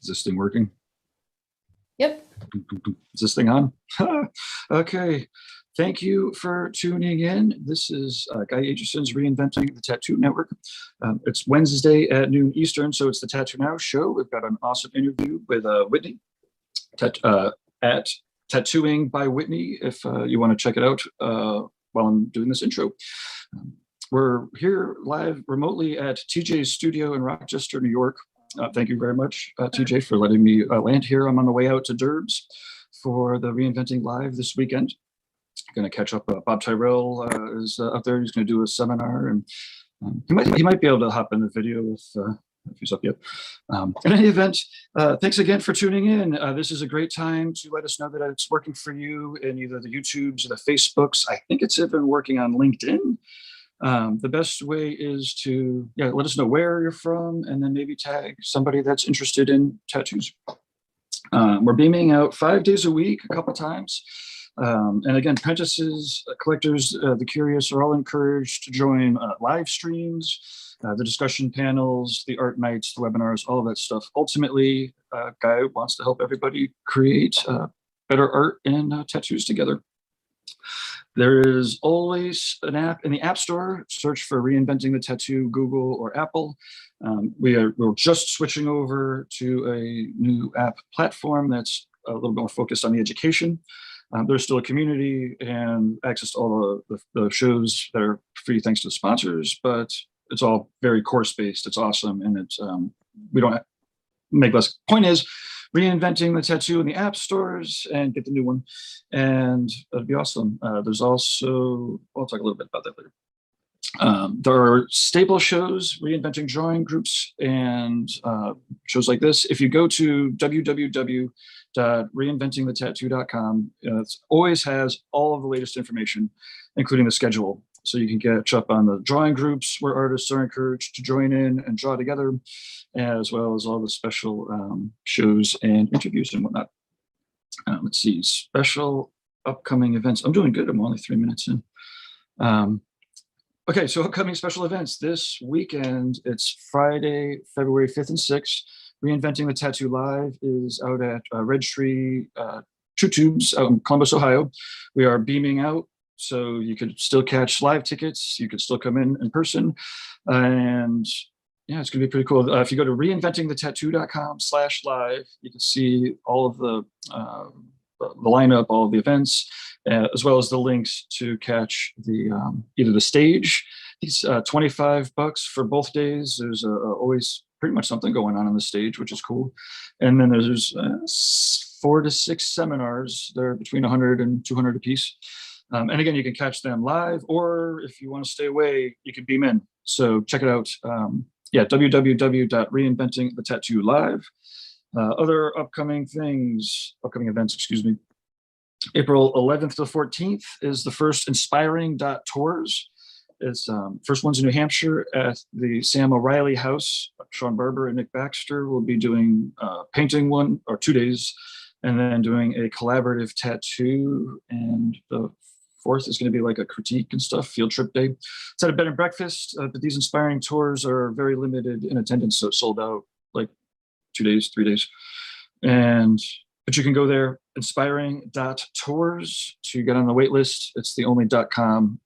Is this thing working? Yep. Is this thing on? Okay. Thank you for tuning in. This is Guy Aitchison's Reinventing the Tattoo Network. It's Wednesday at noon Eastern, so it's the Tattoo Now show. We've got an awesome interview with Whitney at Tattooing by Whitney, if you want to check it out while I'm doing this intro. We're here live remotely at TJ's studio in Rochester, New York. Thank you very much, TJ, for letting me land here. I'm on the way out to Derbs for the Reinventing Live this weekend. Going to catch up. Bob Tyrell is up there. He's going to do a seminar, and he might be able to hop in the video if he's up yet. In any event, thanks again for tuning in. This is a great time to let us know that it's working for you in either the YouTubes or the Facebooks. I think it's even working on LinkedIn. The best way is to let us know where you're from, and then maybe tag somebody that's interested in tattoos. We're beaming out 5 days a week, a couple times. And again, apprentices, collectors, the curious are all encouraged to join live streams, the discussion panels, the art nights, the webinars, all of that stuff. Ultimately, Guy wants to help everybody create better art and tattoos together. There is always an app in the App Store. Search for Reinventing the Tattoo, Google or Apple. We're just switching over to a new app platform that's a little bit more focused on the education. There's still a community and access to all the shows that are free thanks to the sponsors, but it's all very course-based. It's awesome, and it's we don't make less. Point is, Reinventing the Tattoo in the app stores and get the new one, and that'd be awesome. There's also, I'll talk a little bit about that later. There are staple shows, reinventing drawing groups, and shows like this. If you go to www.reinventingthetattoo.com, it always has all of the latest information, including the schedule. So you can catch up on the drawing groups where artists are encouraged to join in and draw together, as well as all the special shows and interviews and whatnot. Let's see, special upcoming events. I'm doing good. I'm only 3 minutes in. Okay, so upcoming special events this weekend. It's Friday, February 5th and 6th. Reinventing the Tattoo Live is out at Red Tree True Tubes out in Columbus, Ohio. We are beaming out, so you could still catch live tickets. You could still come in person. And yeah, it's going to be pretty cool. If you go to reinventingthetattoo.com/live, you can see all of the lineup, all of the events, as well as the links to catch the either the stage. It's $25 for both days. There's always pretty much something going on the stage, which is cool. And then there's 4 to 6 seminars. They're between 100 and 200 a piece. And again, you can catch them live, or if you want to stay away, you can beam in. So check it out. www.reinventingthetattoo.live. Other upcoming events, excuse me. April 11th to 14th is the first Inspiring.Tours. It's first one's in New Hampshire at the Sam O'Reilly House. Sean Barber and Nick Baxter will be doing painting 1 or 2 days, and then doing a collaborative tattoo. And the 4th is going to be like a critique and stuff, field trip day. It's at a bed and breakfast, but these Inspiring tours are very limited in attendance, so it's sold out like 2 days, 3 days. But you can go there, Inspiring.Tours, to get on the wait list. It's the only .com.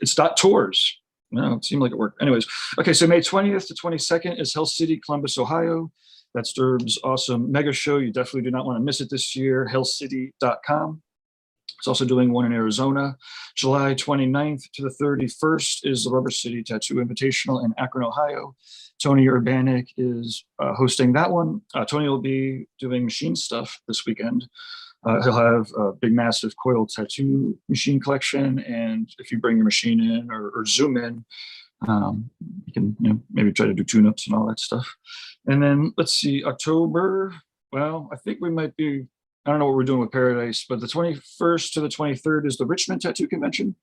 It's .tours. No, it seemed like it worked. Anyways, okay, so May 20th to 22nd is Hell City, Columbus, Ohio. That's Derb's awesome mega show. You definitely do not want to miss it this year, hellcity.com. It's also doing one in Arizona. July 29th to the 31st is the Rubber City Tattoo Invitational in Akron, Ohio. Tony Urbanic is hosting that one. Tony will be doing machine stuff this weekend. He'll have a big, massive coil tattoo machine collection, and if you bring your machine in or zoom in, you can maybe try to do tune-ups and all that stuff. And then let's see, October. Well, I think we might be. I don't know what we're doing with Paradise, but the 21st to the 23rd is the Richmond Tattoo Convention.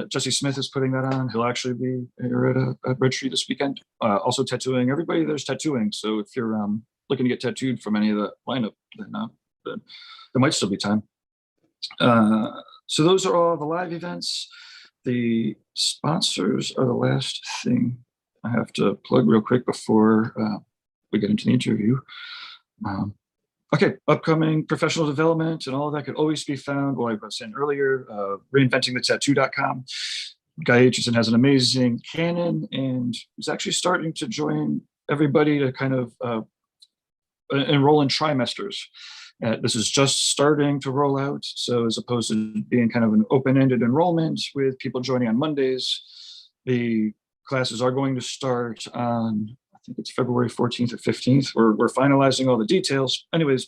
Jesse Smith is putting that on. He'll actually be here at Red Tree this weekend. Also tattooing. Everybody there's tattooing. So if you're looking to get tattooed from any of the lineup, then there might still be time. So those are all the live events. The sponsors are the last thing I have to plug real quick before we get into the interview. Okay, upcoming professional development and all of that could always be found, like I was saying earlier, reinventingthetattoo.com. Guy Aitchison has an amazing canon and is actually starting to join everybody to kind of enroll in trimesters. This is just starting to roll out. So as opposed to being kind of an open-ended enrollment with people joining on Mondays, the classes are going to start on, I think it's February 14th or 15th. We're finalizing all the details. Anyways,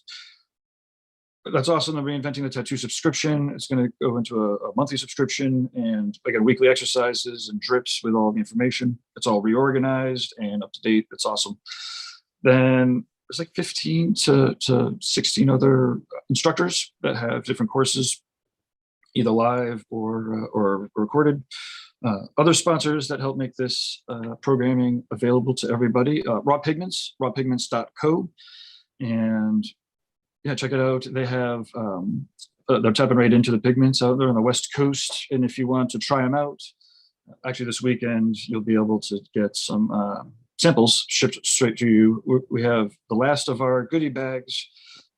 that's awesome. The Reinventing the Tattoo subscription. It's going to go into a monthly subscription, and again, weekly exercises and drips with all the information. It's all reorganized and up to date. It's awesome. Then there's like 15 to 16 other instructors that have different courses, either live or recorded. Other sponsors that help make this programming available to everybody. Raw Pigments, rawpigments.co. And yeah, check it out. They have, they're tapping right into the pigments out there on the West Coast. And if you want to try them out, actually this weekend, you'll be able to get some samples shipped straight to you. We have the last of our goodie bags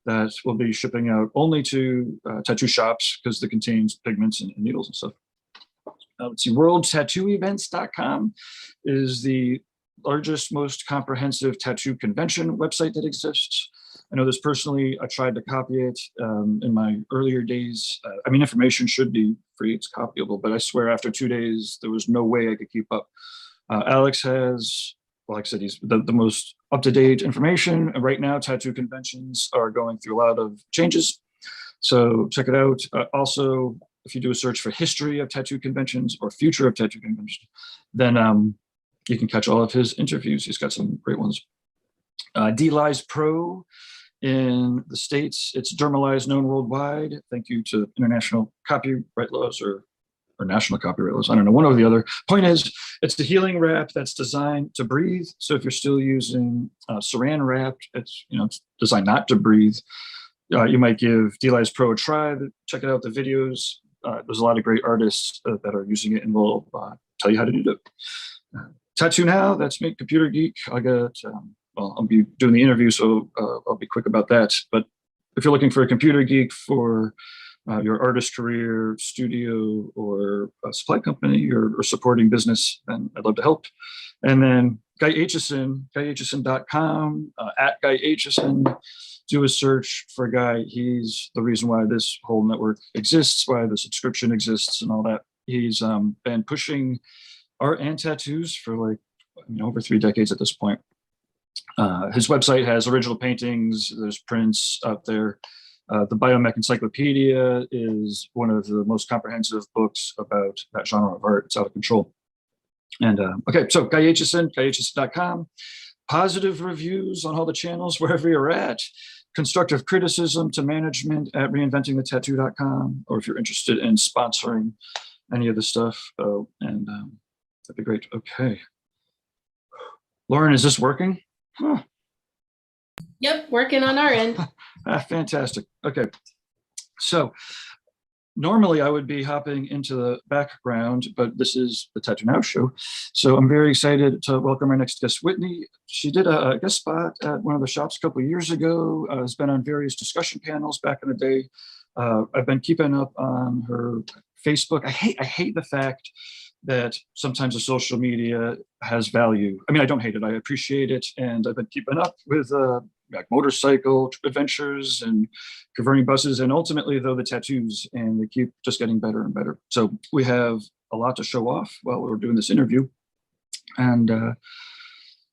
that will be shipping out only to tattoo shops because it contains pigments and needles and stuff. Let's see, worldtattooevents.com is the largest, most comprehensive tattoo convention website that exists. I know this personally. I tried to copy it in my earlier days. I mean, information should be free. It's copyable, but I swear after 2 days, there was no way I could keep up. Alex has, well, like I said, he's the most up-to-date information. And right now, tattoo conventions are going through a lot of changes. So check it out. Also, if you do a search for history of tattoo conventions or future of tattoo conventions, then you can catch all of his interviews. He's got some great ones. DLies Pro in the States, it's Dermalize known worldwide. Thank you to international copyright laws or national copyright laws. I don't know, one or the other. Point is, it's a healing wrap that's designed to breathe. So if you're still using saran wrap, it's designed not to breathe. You might give DLies Pro a try. Check it out, the videos. There's a lot of great artists that are using it, and we'll tell you how to do it. TattooNOW, that's me, Computer Geek. I got, well, I'll be doing the interview, so I'll be quick about that. But if you're looking for a computer geek for your artist career, studio, or a supply company or supporting business, then I'd love to help. And then Guy Aitchison, guyaitchison.com, at Guy Aitchison. Do a search for Guy. He's the reason why this whole network exists, why the subscription exists and all that. He's been pushing art and tattoos for like over 3 decades at this point. His website has original paintings, there's prints out there. The Biomech Encyclopedia is one of the most comprehensive books about that genre of art. It's out of control. And okay, so Guy Aitchison, guyaitchison.com. Positive reviews on all the channels wherever you're at. Constructive criticism to management at reinventingthetattoo.com, or if you're interested in sponsoring any of the stuff, and that'd be great. Okay, Lauren, is this working? Huh. Yep, working on our end. Fantastic. Okay, so normally I would be hopping into the background, but this is the TattooNOW show. So I'm very excited to welcome our next guest, Whitney. She did a guest spot at one of the shops a couple of years ago, has been on various discussion panels back in the day. I've been keeping up on her Facebook. I hate the fact that sometimes the social media has value. I mean, I don't hate it, I appreciate it. And I've been keeping up with like motorcycle adventures and converting buses, and ultimately though the tattoos, and they keep just getting better and better. So we have a lot to show off while we're doing this interview. And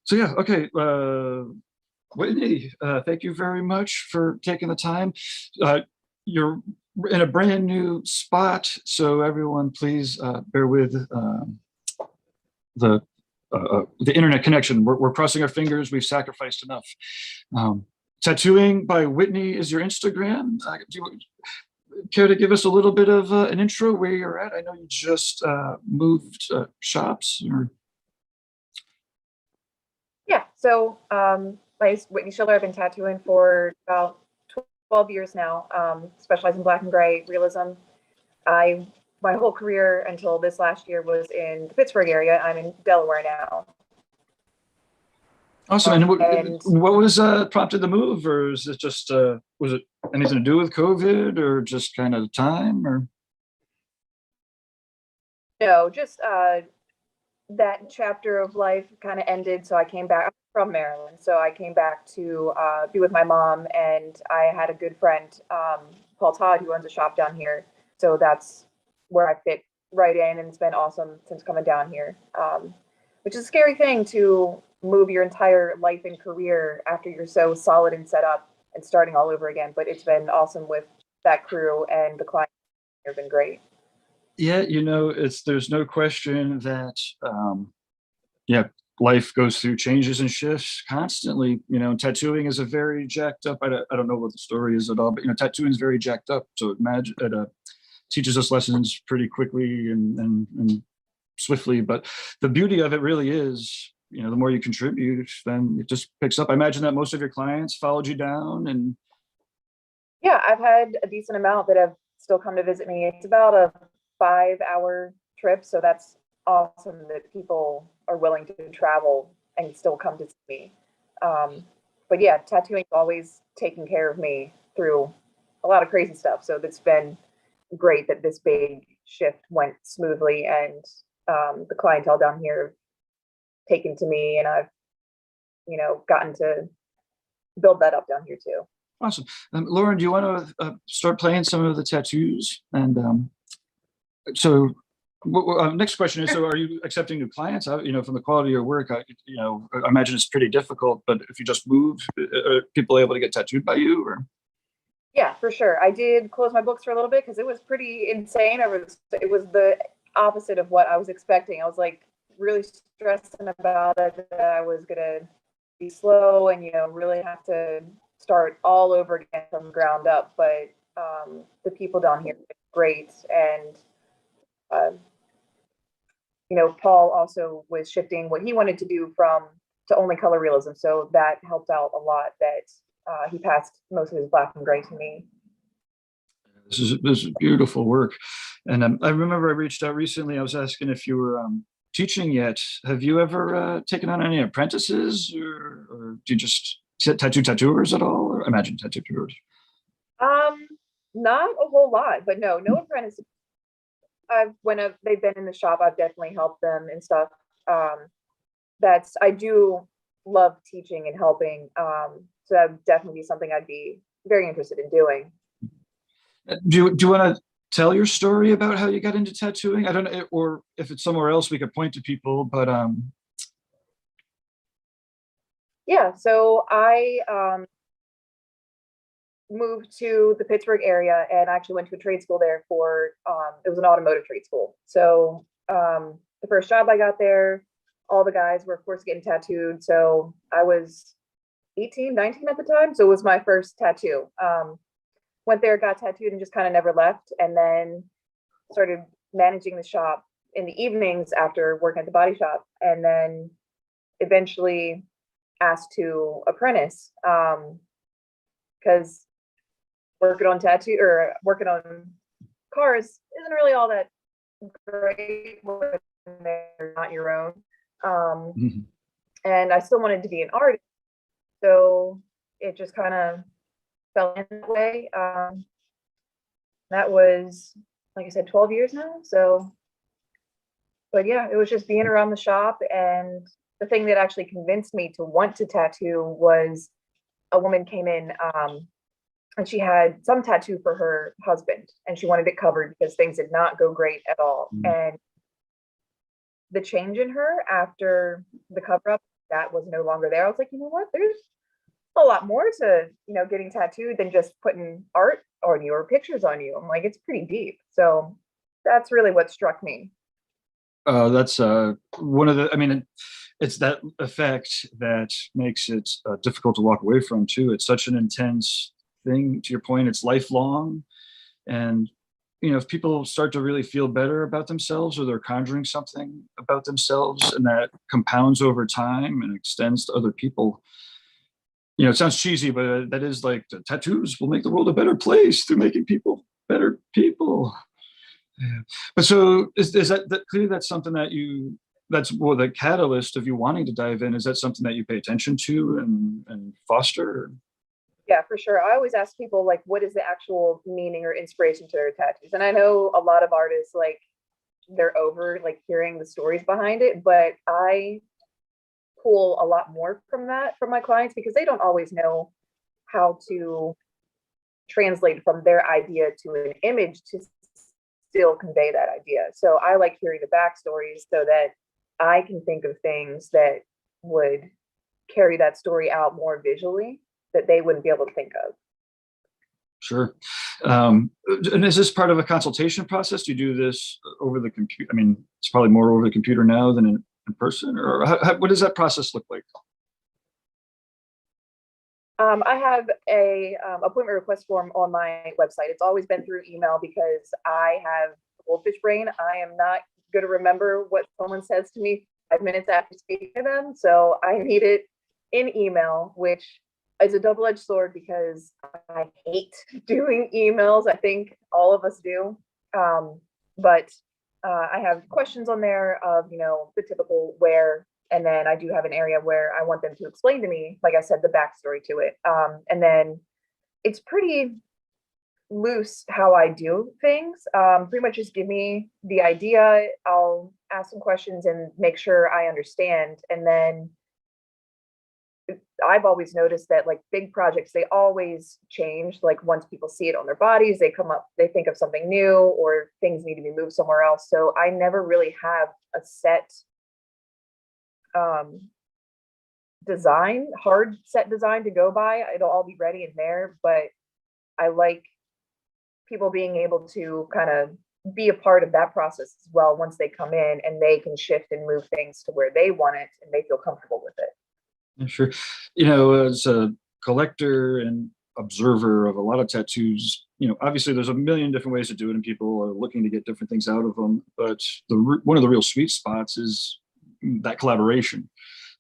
so yeah, okay. Whitney, thank you very much for taking the time. You're in a brand new spot, so everyone please bear with the internet connection. We're crossing our fingers. We've sacrificed enough. Tattooing by Whitney is your Instagram. Do you care to give us a little bit of an intro where you're at? I know you just moved shops. Yeah, so my name's Whitney Schiller. I've been tattooing for about 12 years now, specializing in black and gray realism. My whole career until this last year was in the Pittsburgh area. I'm in Delaware now. Awesome. And And what was prompted the move, or is it just was it anything to do with COVID, or just kind of time, or? no, just that chapter of life kind of ended. So I came back. I'm from Maryland, so I came back to be with my mom, and I had a good friend, Paul Todd, who owns a shop down here. So that's where I fit right in, and it's been awesome since coming down here. Which is a scary thing to move your entire life and career after you're so solid and set up and starting all over again. But it's been awesome with that crew, and the clients have been great. Yeah, there's no question that yeah, life goes through changes and shifts constantly. Tattooing is a very jacked up. I don't know what the story is at all, but tattooing is very jacked up. So imagine it teaches us lessons pretty quickly and swiftly. But the beauty of it really is, the more you contribute, then it just picks up. I imagine that most of your clients followed you down, and Yeah, I've had a decent amount that have still come to visit me. It's about a 5-hour trip, so that's awesome that people are willing to travel and still come to see me. But yeah, tattooing's always taken care of me through a lot of crazy stuff. So it's been great that this big shift went smoothly, and the clientele down here have taken to me, and I've gotten to build that up down here too. awesome. Lauren, do you want to start playing some of the tattoos? And so next question is, so are you accepting new clients? From the quality of your work, I imagine it's pretty difficult, but if you just move, are people able to get tattooed by you, or? Yeah, for sure. I did close my books for a little bit because it was pretty insane. It was the opposite of what I was expecting. I was like really stressing about it, that I was gonna be slow and really have to start all over again from the ground up. But the people down here are great, and Paul also was shifting what he wanted to do to only color realism, so that helped out a lot. That he passed most of his black and gray to me. This is beautiful work. And I remember I reached out recently. I was asking if you were teaching yet. Have you ever taken on any apprentices, or do you just tattooers at all? Or imagine tattooers. Not a whole lot, but no apprentices. When they've been in the shop, I've definitely helped them and stuff. I do love teaching and helping. So that would definitely be something I'd be very interested in doing. Do you want to tell your story about how you got into tattooing? I don't know, or if it's somewhere else, we could point to people. But yeah, so I moved to the Pittsburgh area, and I actually went to a trade school there for it was an automotive trade school. So the first job I got there, all the guys were of course getting tattooed. So I was 18, 19 at the time. So it was my first tattoo. Went there, got tattooed, and just kind of never left. And then started managing the shop in the evenings after working at the body shop. And then eventually asked to apprentice, because working on cars isn't really all that great when they're not your own. And I still wanted to be an artist, so it just kind of fell in that way. That was, like I said, 12 years now. So, but yeah, it was just being around the shop. And the thing that actually convinced me to want to tattoo was a woman came in, and she had some tattoo for her husband, and she wanted it covered because things did not go great at all. And the change in her after the cover up, that was no longer there. I was like, you know what? There's a lot more to, getting tattooed than just putting art on you or pictures on you. I'm like, it's pretty deep. So that's really what struck me. That's one of the, it's that effect that makes it difficult to walk away from too. It's such an intense thing. To your point, it's lifelong. And, if people start to really feel better about themselves, or they're conjuring something about themselves, and that compounds over time and extends to other people, it sounds cheesy, but that is like, the tattoos will make the world a better place through making people better people. Yeah. But so is that clearly that's something that you that's well, the catalyst of you wanting to dive in. Is that something that you pay attention to and foster? Yeah, for sure. I always ask people like, what is the actual meaning or inspiration to their tattoos? And I know a lot of artists, like, they're over like hearing the stories behind it, but I pull a lot more from that from my clients because they don't always know how to translate from their idea to an image to still convey that idea. So I like hearing the backstories so that I can think of things that would carry that story out more visually that they wouldn't be able to think of. Sure. And is this part of a consultation process? Do you do this over the computer? I mean, it's probably more over the computer now than in person, or what does that process look like? I have a appointment request form on my website. It's always been through email because I have a goldfish brain. I am not going to remember what someone says to me 5 minutes after speaking to them. So I need it in email, which is a double-edged sword because I hate doing emails. I think all of us do. But I have questions on there of, the typical where. And then I do have an area where I want them to explain to me, like I said, the backstory to it. And then it's pretty loose how I do things. Pretty much just give me the idea. I'll ask some questions and make sure I understand. And then I've always noticed that like big projects, they always change. Like once people see it on their bodies, they think of something new or things need to be moved somewhere else. So I never really have a set hard set design to go by. It'll all be ready in there, but I like people being able to kind of be a part of that process as well once they come in, and they can shift and move things to where they want it and they feel comfortable with it. Yeah, sure. As a collector and observer of a lot of tattoos, obviously there's a million different ways to do it and people are looking to get different things out of them, but one of the real sweet spots is that collaboration.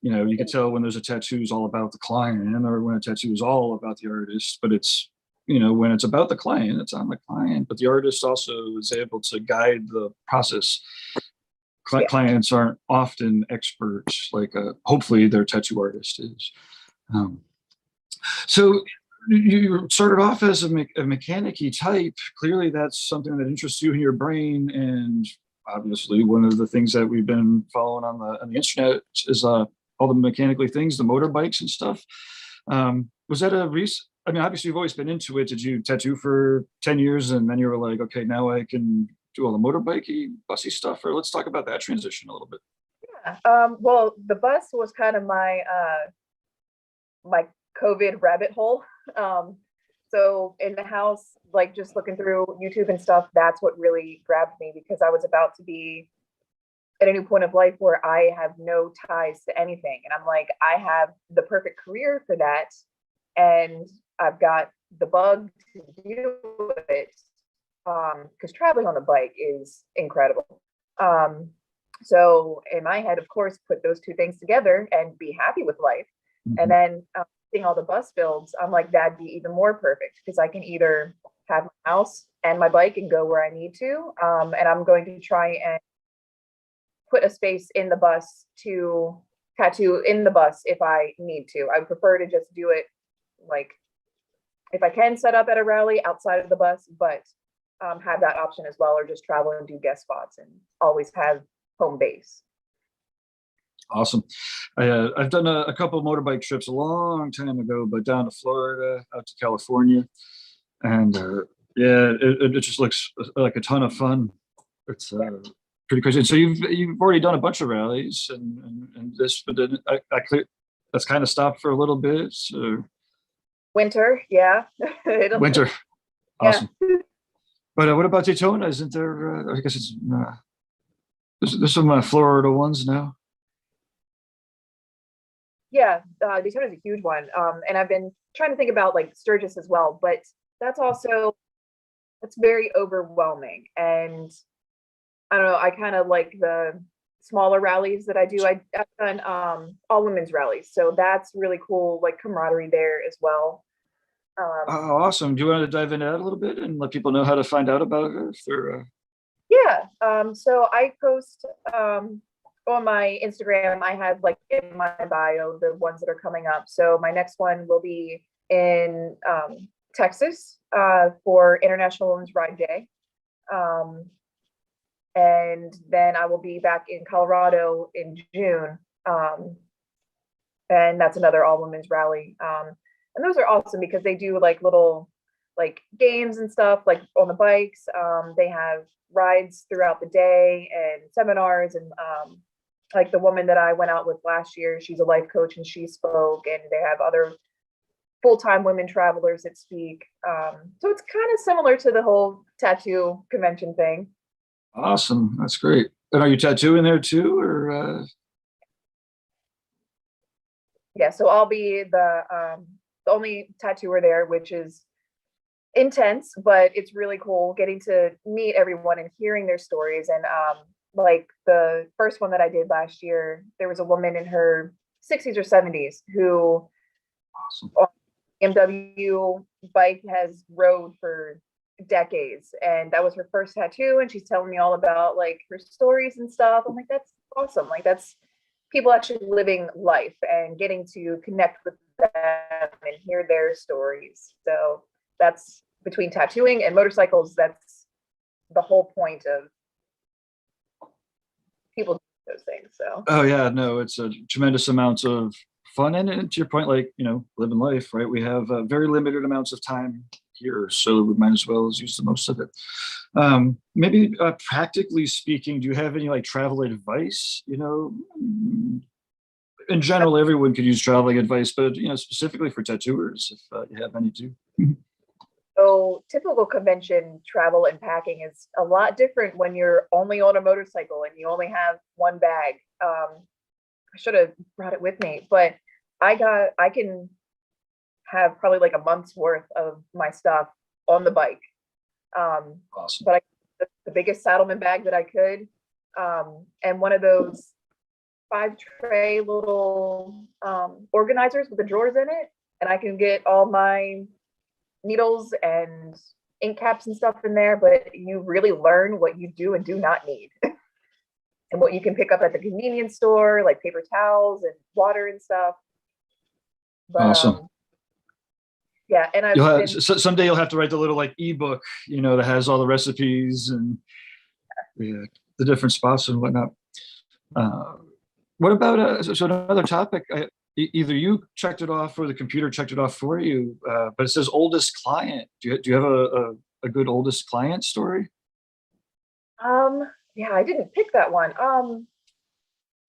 You can tell when there's a tattoo is all about the client or when a tattoo is all about the artist, but it's, when it's about the client, it's on the client, but the artist also is able to guide the process. Yeah. Clients aren't often experts, like hopefully their tattoo artist is. So you started off as a mechanic-y type. Clearly that's something that interests you in your brain, and obviously one of the things that we've been following on the internet is all the mechanically things, the motorbikes and stuff. Was that obviously you've always been into it. Did you tattoo for 10 years and then you were like, okay, now I can do all the motorbikey, bussy stuff? Or let's talk about that transition a little bit. Yeah. Well, the bus was kind of my COVID rabbit hole. So in the house, like just looking through YouTube and stuff, that's what really grabbed me because I was about to be at a new point of life where I have no ties to anything. And I'm like, I have the perfect career for that. And I've got the bug to do it. Because traveling on the bike is incredible. So in my head, of course, put those two things together and be happy with life. Mm-hmm. And then seeing all the bus builds, I'm like, that'd be even more perfect because I can either have my house and my bike and go where I need to. And I'm going to try and put a space in the bus to tattoo in the bus if I need to. I would prefer to just do it like if I can set up at a rally outside of the bus, but have that option as well, or just travel and do guest spots and always have home base. Awesome. I've done a couple of motorbike trips a long time ago, but down to Florida, out to California. And it just looks like a ton of fun. It's pretty crazy. And so you've already done a bunch of rallies and this, but then that's kind of stopped for a little bit. So. Winter, yeah. Winter. Awesome. Yeah. But what about Daytona? Isn't there, I guess it's, there's some Florida ones now. Yeah, Daytona is a huge one. And I've been trying to think about like Sturgis as well, but that's very overwhelming. And I don't know, I kind of like the smaller rallies that I do. I've done all women's rallies. So that's really cool, like camaraderie there as well. Oh, awesome. Do you want to dive into that a little bit and let people know how to find out about it? If they're, Yeah. So I post on my Instagram, I have like in my bio the ones that are coming up. So my next one will be in Texas for International Women's Ride Day. And then I will be back in Colorado in June. And that's another all women's rally. And those are awesome because they do like little like games and stuff like on the bikes. They have rides throughout the day and seminars, and like the woman that I went out with last year, she's a life coach and she spoke, and they have other full-time women travelers that speak. So it's kind of similar to the whole tattoo convention thing. Awesome. That's great. And are you tattooing there too, or? Yeah, so I'll be the only tattooer there, which is intense, but it's really cool getting to meet everyone and hearing their stories. And like the first one that I did last year, there was a woman in her 60s or 70s who Awesome. on BMW bike has rode for decades, and that was her first tattoo, and she's telling me all about like her stories and stuff. I'm like, that's awesome. Like that's people actually living life and getting to connect with them and hear their stories. So that's between tattooing and motorcycles, that's the whole point of people doing those things. So Oh yeah, no, it's a tremendous amount of fun, and to your point, like, you know, living life, right? We have very limited amounts of time here, so we might as well use the most of it. Maybe practically speaking, do you have any like travel advice? You know, in general, everyone could use traveling advice, but you know, specifically for tattooers, if you have any too. So typical convention travel and packing is a lot different when you're only on a motorcycle and you only have one bag. I should have brought it with me, but I can have probably like a month's worth of my stuff on the bike. Awesome. But the biggest Saddleman bag that I could, and one of those 5-tray little organizers with the drawers in it, and I can get all my needles and ink caps and stuff in there. But you really learn what you do and do not need. And what you can pick up at the convenience store, like paper towels and water and stuff. But Awesome. yeah, and I've You'll have, been, someday you'll have to write the little like ebook, you know, that has all the recipes and the different spots and whatnot. What about so another topic? Either you checked it off or the computer checked it off for you, but it says oldest client. Do you have a good oldest client story? yeah, I didn't pick that one.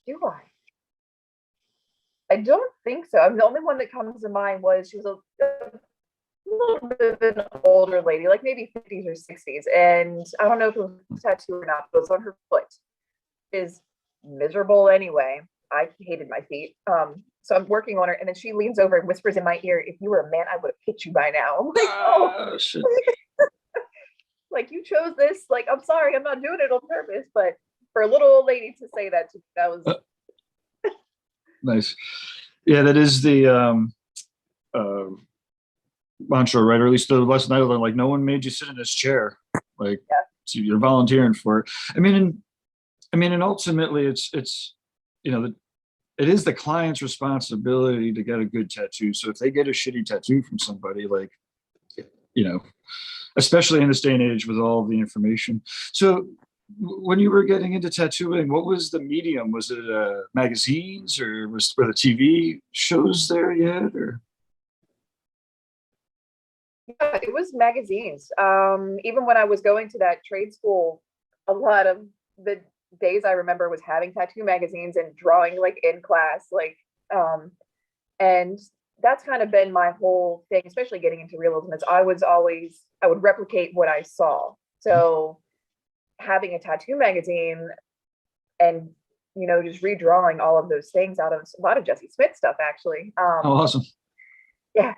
Do I? I don't think so. I mean, the only one that comes to mind was she was a little bit of an older lady, like maybe 50s or 60s. And I don't know if it was a tattoo or not, but it was on her foot. Is miserable anyway. I hated my feet. So I'm working on her, and then she leans over and whispers in my ear, "If you were a man, I would have hit you by now." I'm like, oh, Shit. like you chose this. Like, I'm sorry, I'm not doing it on purpose, but for a little old lady to say that to me, that was Nice. Yeah, that is the mantra, right? Or at least the lesson I learned, like, no one made you sit in this chair. Like, yeah. so you're volunteering for it. I mean, and ultimately it's, you know, it is the client's responsibility to get a good tattoo. So if they get a shitty tattoo from somebody, like, you know, especially in this day and age with all the information. So when you were getting into tattooing, what was the medium? Was it magazines, or were the TV shows there yet? Or Yeah, it was magazines. Even when I was going to that trade school, a lot of the days I remember was having tattoo magazines and drawing like in class, like, and that's kind of been my whole thing, especially getting into realism, is I would replicate what I saw. So having a tattoo magazine and, you know, just redrawing all of those things out of a lot of Jesse Smith stuff, actually. oh, awesome. Yeah.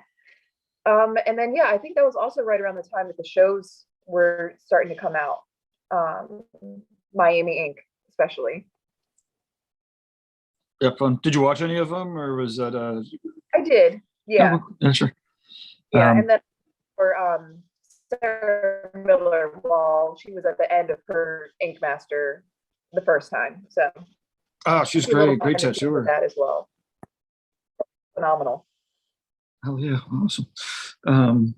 And then, yeah, I think that was also right around the time that the shows were starting to come out. Miami Ink, especially. Yeah, fun. Did you watch any of them, or was that I did. Yeah. Oh, yeah, sure. Yeah. And then for Sarah Miller, while she was at the end of her Ink Master the first time. So Oh, she's Be a little great. Great behind the scenes with tattooer. that as well. Phenomenal. Hell yeah. Awesome. Um,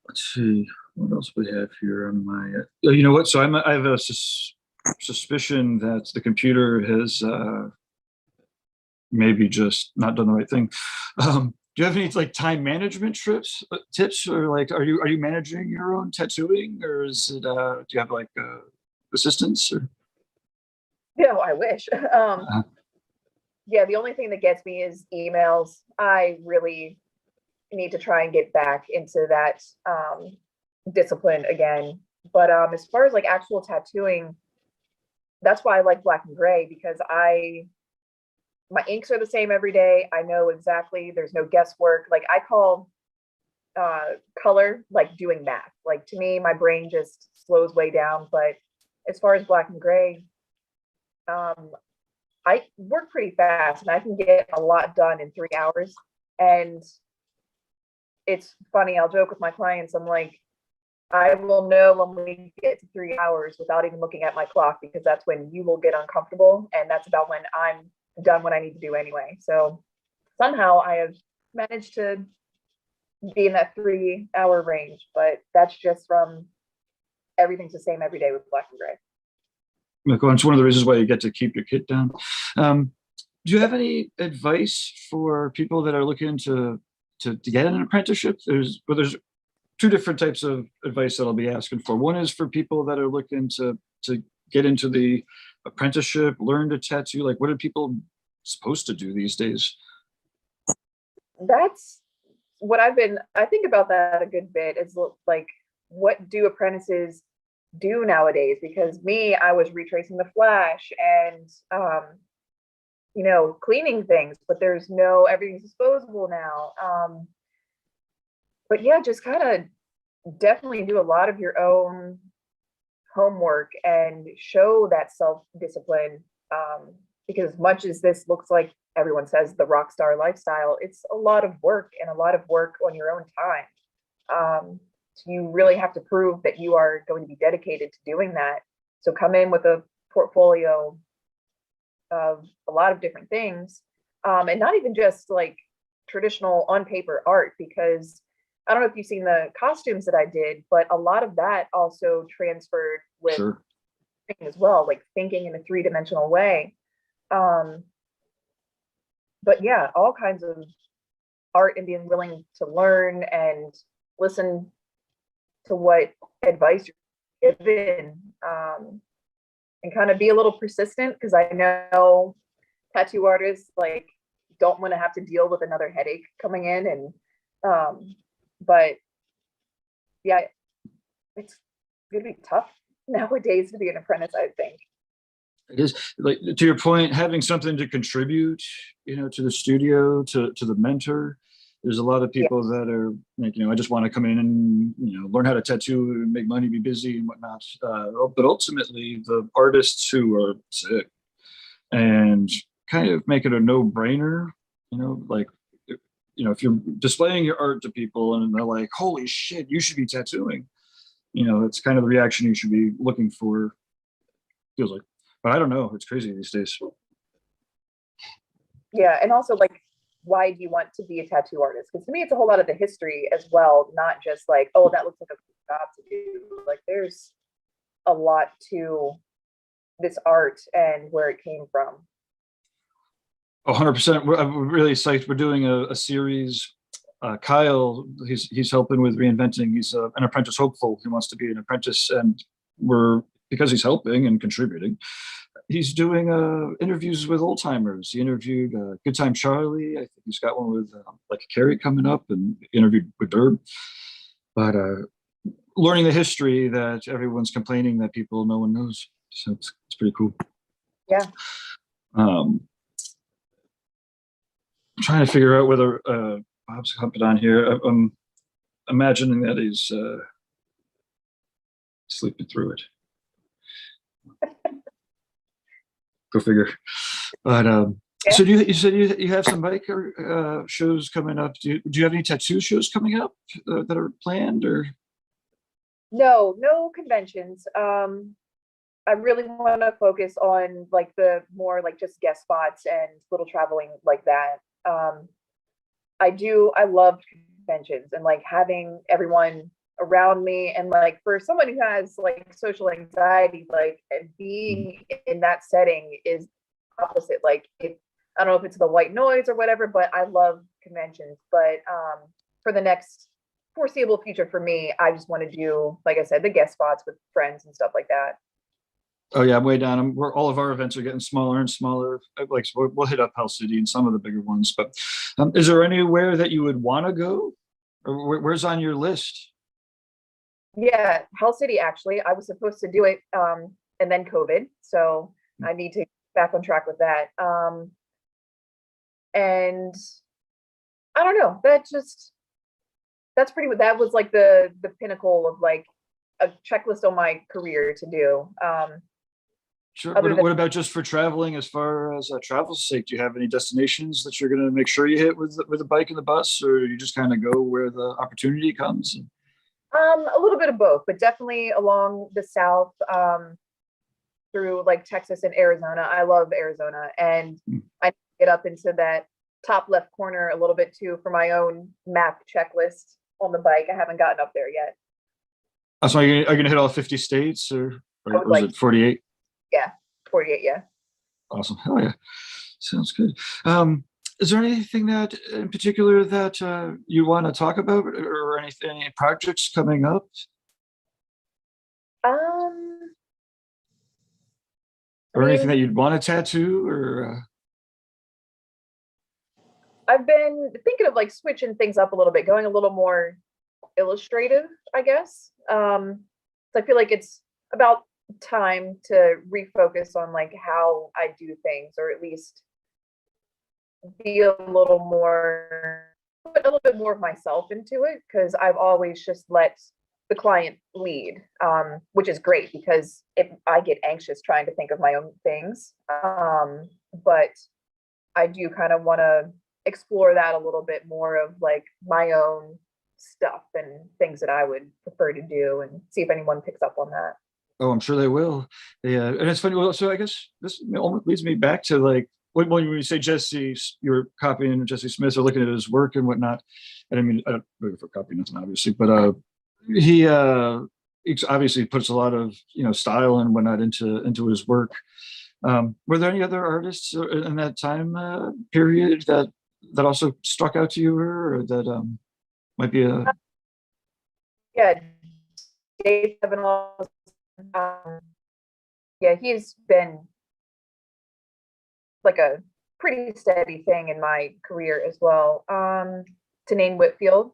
let's see. What else we have here on my, oh, you know what? So I have a suspicion that the computer has maybe just not done the right thing. Do you have any like time management tips, or like are you managing your own tattooing, or is it do you have like assistants or? No, I wish. Uh, Yeah, the only thing that gets me is emails. I really need to try and get back into that discipline again. But as far as like actual tattooing, that's why I like black and gray, because my inks are the same every day. I know exactly, there's no guesswork. Like I call color like doing math. Like to me, my brain just slows way down. But as far as black and gray, I work pretty fast and I can get a lot done in 3 hours. And it's funny, I'll joke with my clients. I'm like, I will know when we get to 3 hours without even looking at my clock, because that's when you will get uncomfortable. And that's about when I'm done what I need to do anyway. So somehow I have managed to be in that 3 hour range, but that's just from everything's the same every day with black and gray. It's one of the reasons why you get to keep your kit down. Do you have any advice for people that are looking to get an apprenticeship? There's two different types of advice that I'll be asking for. One is for people that are looking to get into the apprenticeship, learn to tattoo. Like, what are people supposed to do these days? That's what I think about that a good bit, is like, what do apprentices do nowadays? Because me, I was retracing the flash and cleaning things, but there's everything's disposable now. But yeah, just kind of definitely do a lot of your own homework and show that self-discipline. Because as much as this looks like everyone says the rock star lifestyle, it's a lot of work, and a lot of work on your own time. So you really have to prove that you are going to be dedicated to doing that. So come in with a portfolio of a lot of different things, and not even just like traditional on paper art, because I don't know if you've seen the costumes that I did, but a lot of that also transferred with Sure. as well, like thinking in a three-dimensional way. But yeah, all kinds of art, and being willing to learn and listen to what advice you're given, and kind of be a little persistent, because I know tattoo artists like don't want to have to deal with another headache coming in. And but yeah, it's gonna be tough nowadays to be an apprentice, I think. It is, like, to your point, having something to contribute, to the studio, to the mentor. There's a lot of people that are like, I just want to come in and, learn how to tattoo and make money, be busy and whatnot. But ultimately, the artists who are sick and kind of make it a no-brainer, like, if you're displaying your art to people and they're like, holy shit, you should be tattooing, that's kind of the reaction you should be looking for, feels like. But I don't know. It's crazy these days. Yeah, and also like, why do you want to be a tattoo artist? Because to me, it's a whole lot of the history as well, not just like, oh, that looks like a cool job to do. Like, there's a lot to this art and where it came from. 100%. I'm really psyched. We're doing a series. Kyle, he's helping with reinventing. He's an apprentice hopeful. He wants to be an apprentice, and because he's helping and contributing, he's doing interviews with old timers. He interviewed Good Time Charlie. I think he's got one with like Carrie coming up, and interviewed with Derb. But learning the history that everyone's complaining that no one knows. So it's pretty cool. Yeah. I'm trying to figure out whether Bob's hopping on here. I'm imagining that he's sleeping through it. Go figure. But so you said you have some bike shows coming up. Do you have any tattoo shows coming up that are planned, or? No conventions. I really want to focus on like the more like just guest spots and little traveling like that. I love conventions and like having everyone around me, and like for someone who has like social anxiety, like being in that setting is opposite. Like I don't know if it's the white noise or whatever, but I love conventions. But for the next foreseeable future for me, I just want to do, like I said, the guest spots with friends and stuff like that. Oh yeah, I'm way down. We're all of our events are getting smaller and smaller. Like so we'll hit up Hell City and some of the bigger ones. But is there anywhere that you would want to go, or where's on your list? Yeah, Hell City, actually. I was supposed to do it and then COVID. So I need to get back on track with that. And I don't know. That was like the pinnacle of like a checklist on my career to do. Sure. Other than What about just for traveling, as far as travel's sake? Do you have any destinations that you're going to make sure you hit with the bike and the bus, or you just kind of go where the opportunity comes? a little bit of both, but definitely along the south, through like Texas and Arizona. I love Arizona, and I get up into that top left corner a little bit too for my own map checklist on the bike. I haven't gotten up there yet. So are you going to hit all 50 states, I would or is like, it 48? yeah, 48, yeah. Awesome. Hell yeah. Sounds good. Is there anything that in particular that you want to talk about, or any projects coming up? Um, I Or anything mean, that you'd want to tattoo, or I've been thinking of like switching things up a little bit, going a little more illustrative, I guess. So I feel like it's about time to refocus on like how I do things, or at least be a little more, put a little bit more of myself into it, because I've always just let the client lead, which is great because I get anxious trying to think of my own things. But I do kind of want to explore that a little bit more of like my own stuff and things that I would prefer to do, and see if anyone picks up on that. oh, I'm sure they will. Yeah, and it's funny. Well, so I guess this almost leads me back to like when you say Jesse, you're copying Jesse Smith or looking at his work and whatnot. And I mean, I don't know if we're copying nothing, obviously, but he obviously puts a lot of style and whatnot into his work. Were there any other artists in that time period that also struck out to you, or that might be a Yeah, Dave Evan, yeah, he's been like a pretty steady thing in my career as well. To name Whitfield.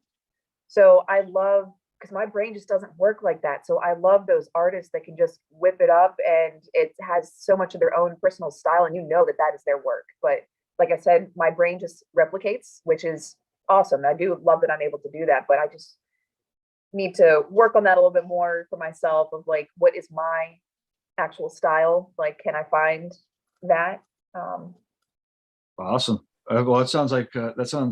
So I love, because my brain just doesn't work like that. So I love those artists that can just whip it up, and it has so much of their own personal style, and that that is their work. But like I said, my brain just replicates, which is awesome. I do love that I'm able to do that, but I just need to work on that a little bit more for myself, of like, what is my actual style? Like, can I find that? awesome. Well, that sounds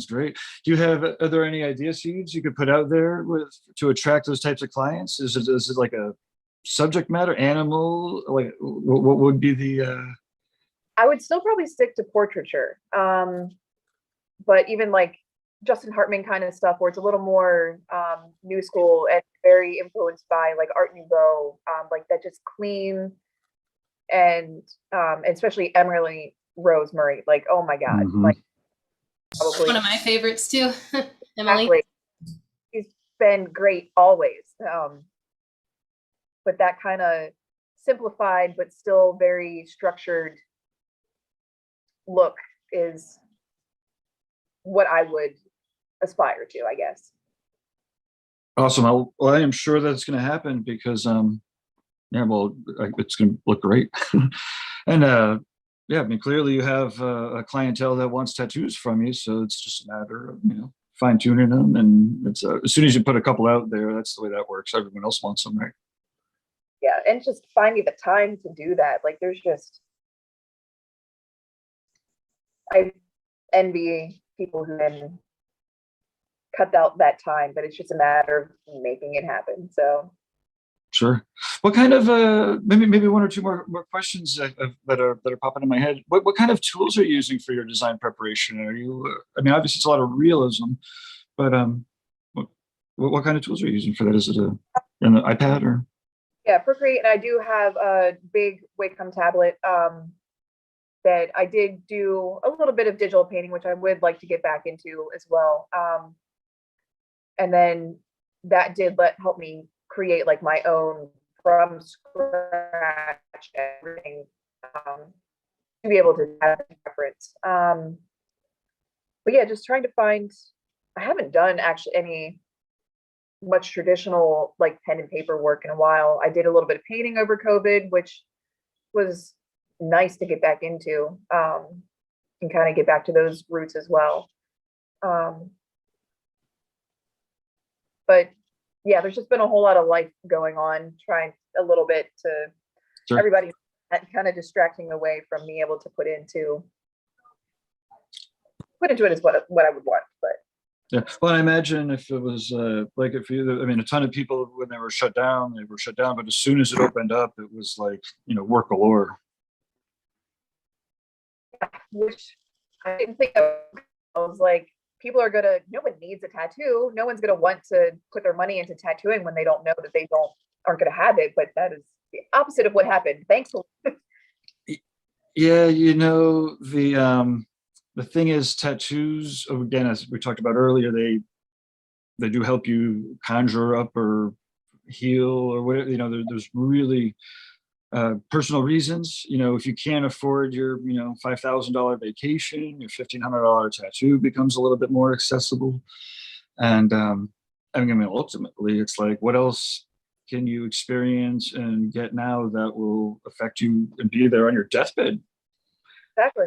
great. Are there any idea seeds you could put out there to attract those types of clients? Is it like a subject matter, animal? Like what would be the? I would still probably stick to portraiture. But even like Justin Hartman kind of stuff, where it's a little more new school and very influenced by like Art Nouveau, like that, just clean, and especially Emily Rose Murray. Like, oh my God, like probably One of my favorites too, Emily. exactly. She's been great always. But that kind of simplified but still very structured look is what I would aspire to, I guess. Awesome. I am sure that's going to happen because yeah, well, it's going to look great. And yeah, I mean, clearly you have a clientele that wants tattoos from you, so it's just a matter of fine tuning them, and it's as soon as you put a couple out there, that's the way that works. Everyone else wants them, right? Yeah, and just finding the time to do that. Like, I envy people who can cut out that time, but it's just a matter of making it happen. So Sure. What kind of maybe one or two more questions that are popping in my head. What kind of tools are you using for your design preparation? Are you? I mean, obviously it's a lot of realism, but what kind of tools are you using for that? Is it an iPad or? Yeah, Procreate, and I do have a big Wacom tablet that I did do a little bit of digital painting, which I would like to get back into as well. And then that did help me create like my own from scratch everything, to be able to have a reference. But yeah, just trying to find, I haven't done actually any much traditional like pen and paper work in a while. I did a little bit of painting over COVID, which was nice to get back into, and kind of get back to those roots as well. But yeah, there's just been a whole lot of life going on, trying a little bit to Sure. everybody kind of distracting away from being able to put into it is what I would want. But Yeah. Well, I imagine if it was like if you, I mean, a ton of people when they were shut down, but as soon as it opened up, it was like, work galore. which I didn't think of. I was like, no one needs a tattoo. No one's gonna want to put their money into tattooing when they don't know that they aren't gonna have it. But that is the opposite of what happened, thankfully. Yeah, the thing is, tattoos, again, as we talked about earlier, they do help you conjure up or heal or whatever. There's really personal reasons. If you can't afford your $5,000 vacation, your $1,500 tattoo becomes a little bit more accessible. And I mean, ultimately, it's like, what else can you experience and get now that will affect you and be there on your deathbed? Exactly.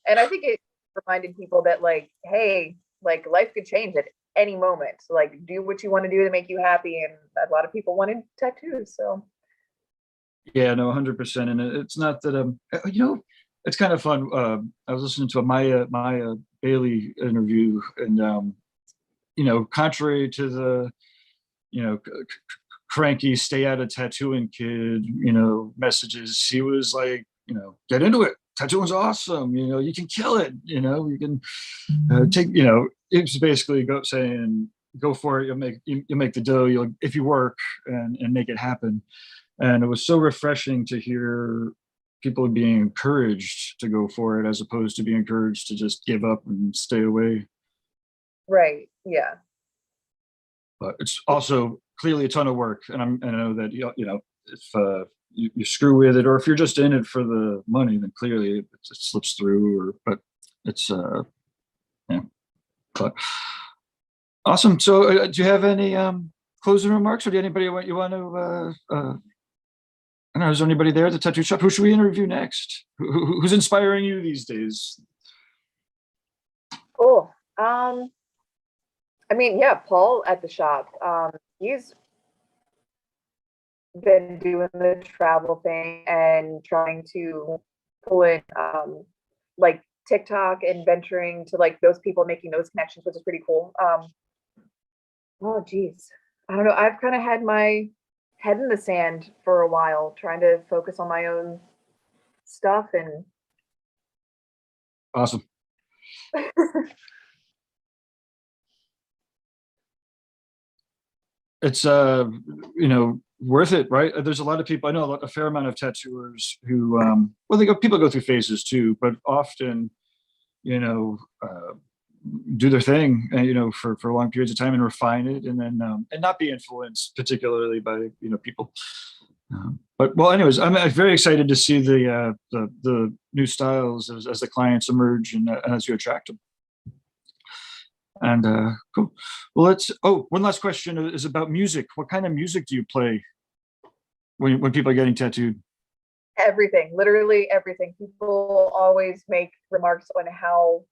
And I think it reminded people that like, hey, like life could change at any moment. So like do what you want to do to make you happy. And a lot of people wanted tattoos. So yeah, no, 100%. And it's not that it's kind of fun. I was listening to a Maya Bailey interview, and contrary to the cranky stay out of tattooing kid messages, he was like, get into it. Tattooing's awesome. You can kill it. You can take. It's basically saying go for it. You'll make the dough. If you work and make it happen. And it was so refreshing to hear people being encouraged to go for it as opposed to being encouraged to just give up and stay away. right, yeah. But it's also clearly a ton of work, and I know that if you screw with it, or if you're just in it for the money, then clearly it slips through. But it's yeah. But awesome. So, do you have any closing remarks, or do anybody you want to? I don't know. Is there anybody there at the tattoo shop? Who should we interview next? Who's inspiring you these days? Cool. I mean, yeah, Paul at the shop. He's been doing the travel thing and trying to pull in like TikTok and venturing to like those people making those connections, which is pretty cool. Oh geez. I don't know. I've kind of had my head in the sand for a while, trying to focus on my own stuff and Awesome. It's worth it, right? There's a lot of people. I know a fair amount of tattooers who people go through phases too, but often do their thing, for long periods of time and refine it, and then and not be influenced particularly by people. But well, anyways, I'm very excited to see the new styles as the clients emerge and as you attract them. And cool. Well, one last question is about music. What kind of music do you play when people are getting tattooed? everything, literally everything. People always make remarks on how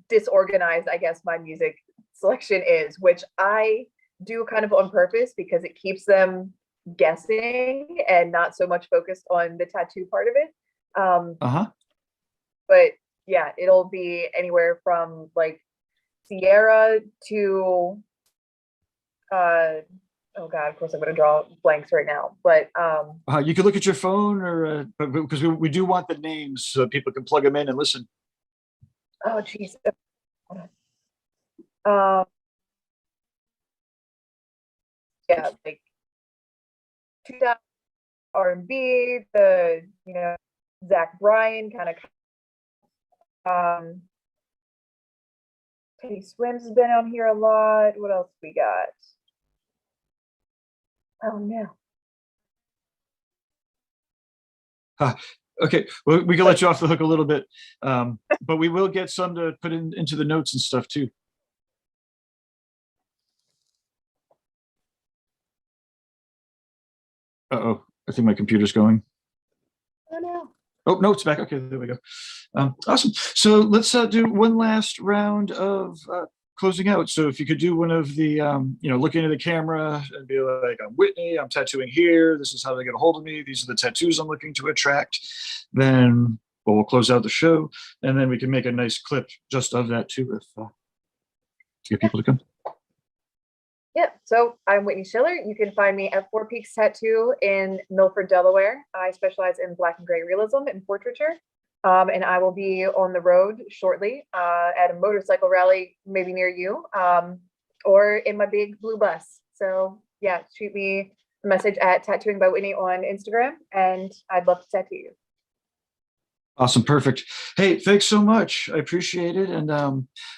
disorganized, I guess, my music selection is, which I do kind of on purpose because it keeps them guessing and not so much focused on the tattoo part of it. But yeah, it'll be anywhere from like Sierra to oh God, of course I'm gonna draw blanks right now, but You could look at your phone, or because we do want the names so people can plug them in and listen. oh geez. Um, yeah, like 2000 R&B, the Zach Bryan kind of. Teddy Swims has been on here a lot. What else we got? Oh no. Okay, well, we can let you off the hook a little bit, but we will get some to put into the notes and stuff too. Uh-oh, I think my computer's going. Oh no. Oh, no, it's back. Okay, there we go. Awesome. So let's do one last round of closing out. So if you could do one of the, looking at the camera and be like, I'm Whitney, I'm tattooing here. This is how they get a hold of me. These are the tattoos I'm looking to attract. Then we'll close out the show, and then we can make a nice clip just of that too, if to get people to come. Yeah, so I'm Whitney Schiller. You can find me at Four Peaks Tattoo in Milford, Delaware. I specialize in black and gray realism and portraiture. And I will be on the road shortly at a motorcycle rally, maybe near you, or in my big blue bus. So yeah, shoot me a message at Tattooing by Whitney on Instagram, and I'd love to tattoo you. Awesome, perfect. Hey, thanks so much. I appreciate it, and I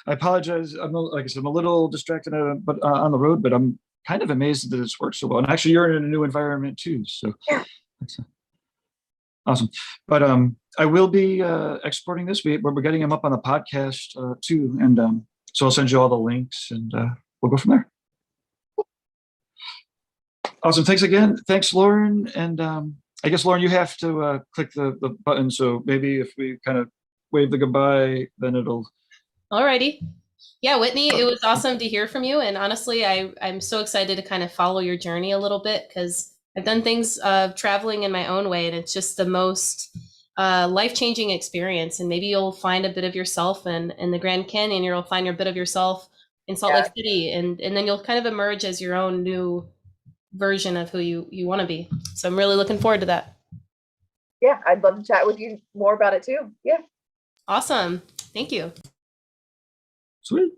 apologize. Like I said, I'm a little distracted, but on the road. But I'm kind of amazed that it's worked so well. And actually, you're in a new environment too, so yeah. Awesome. But I will be exporting this. We're getting them up on the podcast too, and so I'll send you all the links, and we'll go from there. Awesome. Thanks again. Thanks, Lauren, and I guess, Lauren, you have to click the button. So maybe if we kind of wave the goodbye, then it'll. Alrighty. Yeah, Whitney, it was awesome to hear from you. And honestly, I'm so excited to kind of follow your journey a little bit, because I've done things traveling in my own way, and it's just the most life-changing experience. And maybe you'll find a bit of yourself in the Grand Canyon. You'll find your bit of yourself in Salt Lake City, and then you'll kind of emerge as your own new version of who you want to be. So I'm really looking forward to that. Yeah, I'd love to chat with you more about it too. Yeah. Awesome. Thank you. Sweet.